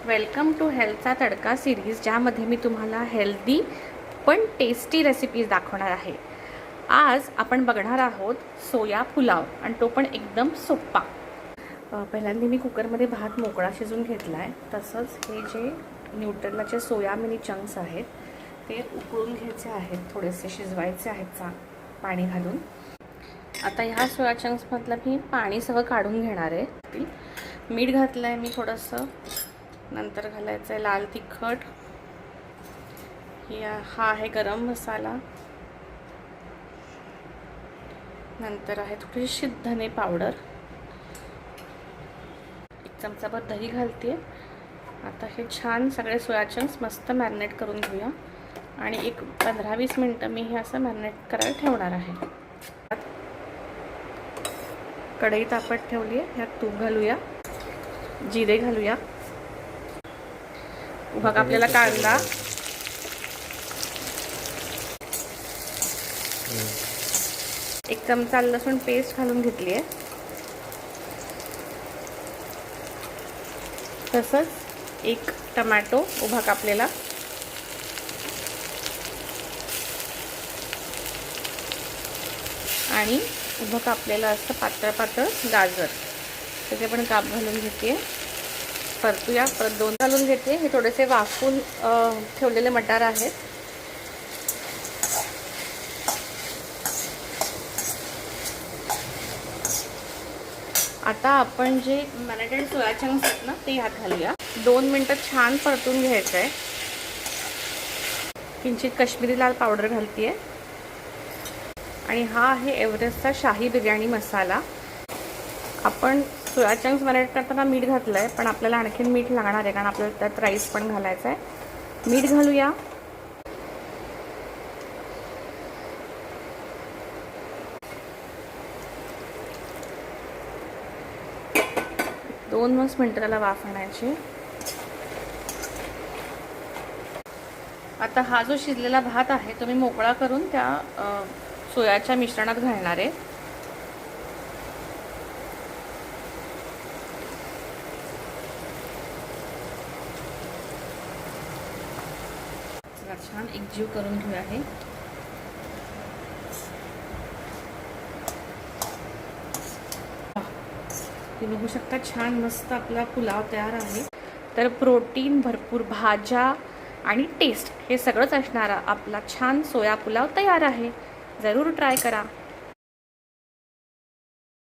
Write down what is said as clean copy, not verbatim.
Welcome to हेल्थचा tadka series, ज्यामध्ये मी तुम्हाला healthy पण टेस्टी रेसिपीज दाखवणार आहे। आज आपण बघणार आहोत सोया पुलाव, आणि तो पण एकदम सोपा। पहिल्यांदा मी कुकरमध्ये भात मोकळा शिजवून घेतला आहे। तसंच हे जे न्यूट्रेलाचे सोया मिनी चंक्स आहेत ते उकळून घ्यायचे आहेत, थोडेसे शिजवायचे आहेत पाणी घालून। आता ह्या सोया चंक्समधलं मी पाणी सगळं काढून घेणार आहे। मीठ घातलं आहे मी थोडंसं, नंतर घालायचं आहे लाल तिखट, हा आहे गरम मसाला, नंतर आहे थोडीशी धने पावडर, एक चमचाभर दही घालते। आता हे छान सगळे सोया चंक्स मस्त मॅरिनेट करून घेऊया, आणि एक 15-20 मिनिटं मी हे असं मॅरिनेट करायला ठेवणार आहे। कढई तापत ठेवली आहे, ह्यात तूप घालूया, जिरे घालूया, बघा आपल्याला कांदा, एक चमचा लसूण पेस्ट घालून घेतली आहे, तसंच एक टोमॅटो उभा कापलेला, आणि उभं कापलेलं असतं पातळ पातळ गाजर, त्याचे पण काप घालून घेते। परतूया, परत दोन घालून घेते। हे थोडेसे वाफून ठेवलेले मटार आहेत। आता आपण जे मॅरिनेटेड सोया चंक्स आहेत ना, ते ह्यात घालूया। 2 मिनिटं छान परतून घ्यायचं आहे। किंचित काश्मीरी लाल पावडर घालते आहे, आणि हा आहे एव्हरेस्टचा शाही बिर्याणी मसाला। आपण सोया चंक्स मॅरिनेट करताना मीठ घातलं आहे, पण आपल्याला आणखीन मीठ लागणार आहे, कारण आपल्याला त्यात राईस पण घालायचा आहे। मीठ घालूया, दोन मिनिटं त्याला वाफ आणायची। आता हा जो शिजलेला भात आहे तो मी मोकळा करून त्या सोयाच्या मिश्रणात घालणार आहे। छान एकजीव करून घेऊया हे। तुम्ही बघू शकता छान मस्त आपला पुलाव तयार आहे। तर प्रोटीन भरपूर, भाज्या आणि टेस्ट हे सगळंच असणारा आपला छान सोया पुलाव तयार आहे। जरूर ट्राय करा।